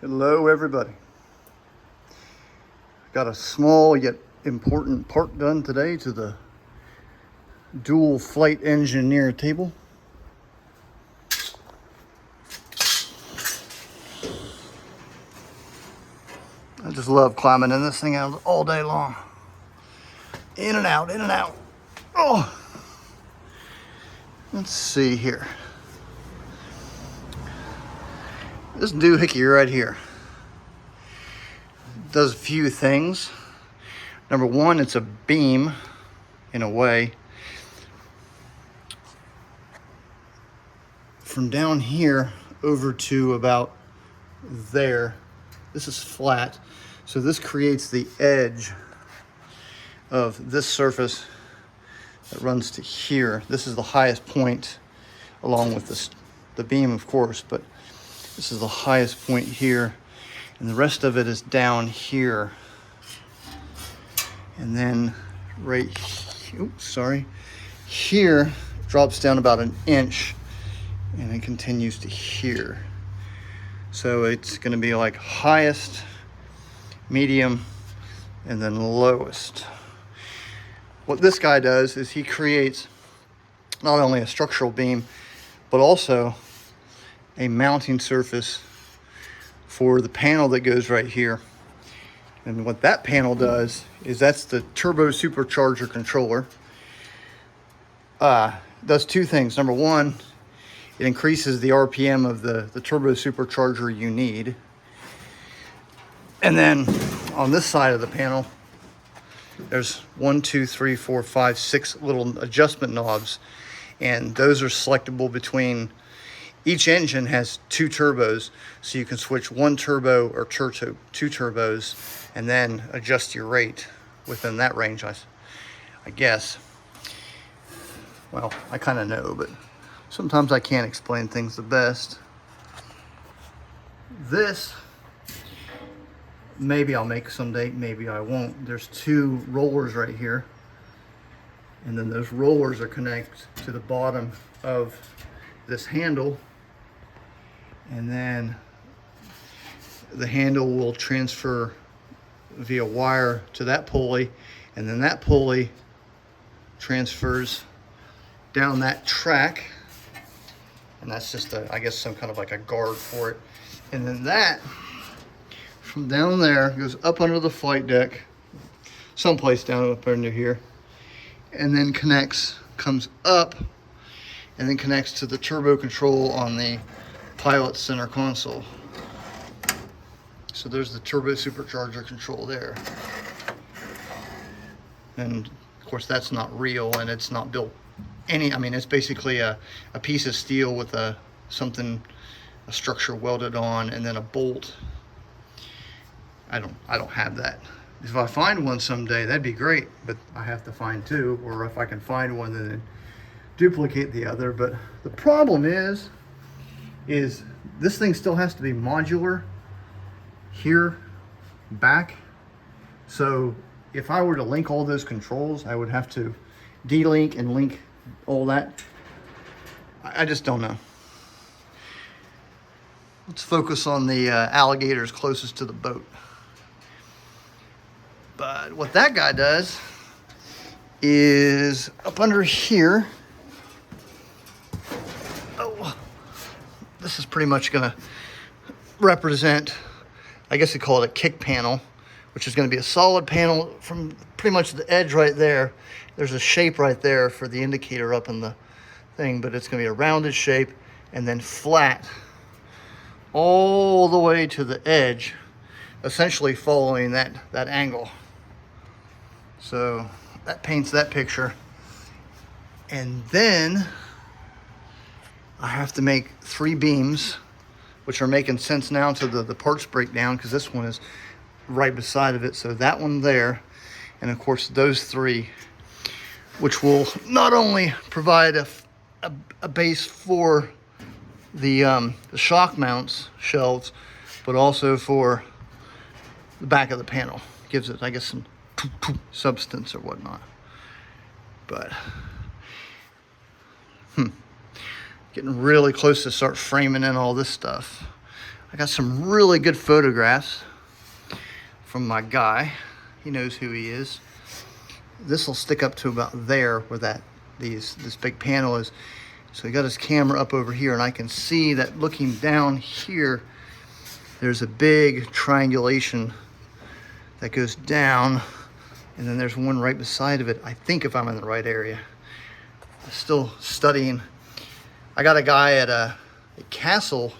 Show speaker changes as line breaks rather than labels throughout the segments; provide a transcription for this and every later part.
Hello everybody. Got a small yet important part done today to the dual flight engineer table. I just love climbing in this thing out all day long. In and out, in and out. Oh, let's see here. This doohickey right here does a few things. Number one, it's a beam in a way. From down here over to about there, this is flat. So this creates the edge of this surface that runs to here. This is the highest point along with the beam, of course, but this is the highest point here. And the rest of it is down here. And then here drops down about an inch and it continues to here. So it's gonna be like highest, medium, and then lowest. What this guy does is he creates not only a structural beam, but also a mounting surface for the panel that goes right here. And what that panel does is that's the turbo supercharger controller. Does two things. Number one, it increases the RPM of the turbo supercharger you need. And then on this side of the panel, there's 6 little adjustment knobs. And those are selectable between, each engine has 2 turbos. So you can switch 1 turbo or 2 turbos and then adjust your rate within that range, I guess. Well, I kind of know, but sometimes I can't explain things the best. This, maybe I'll make someday, maybe I won't. There's 2 rollers right here. And then those rollers are connected to the bottom of this handle. And then the handle will transfer via wire to that pulley. And then that pulley transfers down that track. And that's just I guess some kind of like a guard for it. And then that from down there goes up under the flight deck, someplace down up under here, and then comes up and then connects to the turbo control on the pilot center console. So there's the turbo supercharger control there. And of course that's not real and it's not built it's basically a piece of steel with a structure welded on and then a bolt. I don't have that. If I find one someday, that'd be great, but I have to find 2, or if I can find one, then duplicate the other. But the problem is this thing still has to be modular here, back. So if I were to link all those controls, I would have to de-link and link all that. I just don't know. Let's focus on the alligators closest to the boat. But what that guy does is up under here. Oh, this is pretty much gonna represent, I guess they call it a kick panel, which is gonna be a solid panel from pretty much the edge right there. There's a shape right there for the indicator up in the thing, but it's gonna be a rounded shape and then flat all the way to the edge, essentially following that angle. So that paints that picture. And then I have to make 3 beams, which are making sense now to the parts breakdown, because this one is right beside of it. So that one there, and of course those 3, which will not only provide a base for the shock mounts shelves, but also for the back of the panel. Gives it, I guess, some substance or whatnot. But getting really close to start framing in all this stuff. I got some really good photographs from my guy. He knows who he is. This will stick up to about there where this big panel is. So he got his camera up over here, and I can see that looking down here, there's a big triangulation that goes down, and then there's one right beside of it. I think if I'm in the right area. I'm still studying. I got a guy at a castle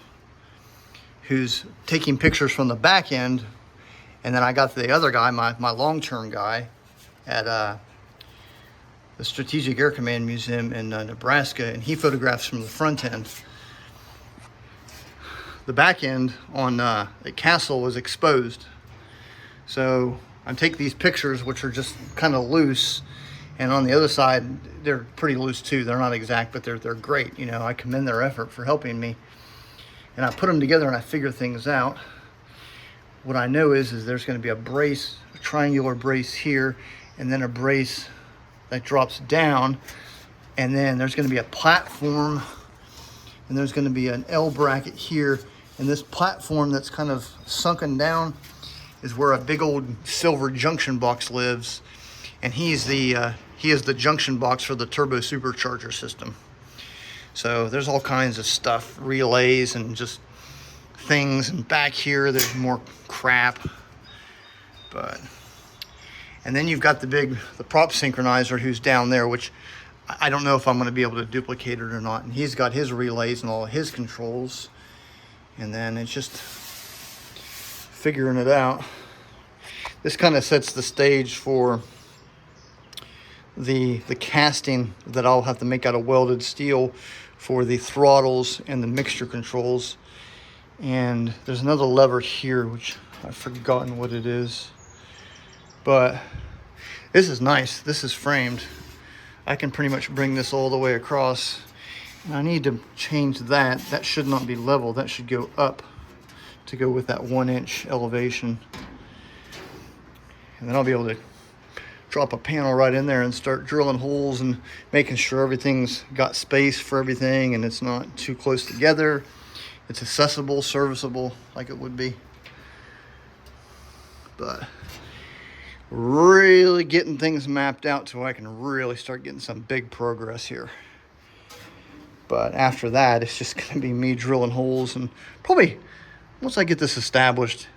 who's taking pictures from the back end, and then I got the other guy, my long-term guy, at the Strategic Air Command Museum in Nebraska, and he photographs from the front end. The back end on the castle was exposed. So I take these pictures, which are just kind of loose, and on the other side, they're pretty loose too. They're not exact, but they're great. You know, I commend their effort for helping me. And I put them together and I figure things out. What I know is there's going to be a brace, a triangular brace here, and then a brace that drops down, and then there's going to be a platform, and there's going to be an L bracket here, and this platform that's kind of sunken down is where a big old silver junction box lives, and he is the junction box for the turbo supercharger system. So there's all kinds of stuff, relays and just things, and back here there's more crap. And then you've got the prop synchronizer who's down there, which I don't know if I'm going to be able to duplicate it or not. And he's got his relays and all of his controls. And then it's just figuring it out. This kind of sets the stage for the casting that I'll have to make out of welded steel for the throttles and the mixture controls. And there's another lever here, which I've forgotten what it is. But this is nice. This is framed. I can pretty much bring this all the way across. And I need to change that. That should not be level. That should go up to go with that 1-inch elevation. And then I'll be able to drop a panel right in there and start drilling holes and making sure everything's got space for everything and it's not too close together. It's accessible, serviceable, like it would be. But really getting things mapped out so I can really start getting some big progress here. But after that, it's just going to be me drilling holes, and probably once I get this established,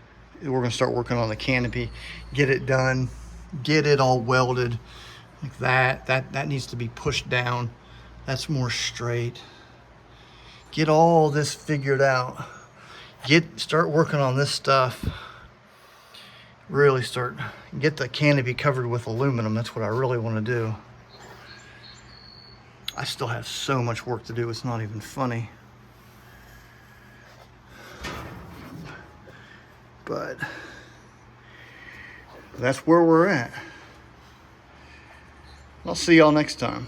we're going to start working on the canopy, get it done, get it all welded like that. That needs to be pushed down. That's more straight. Get all this figured out. Start working on this stuff. Really get the canopy covered with aluminum. That's what I really want to do. I still have so much work to do, it's not even funny. But that's where we're at. I'll see y'all next time.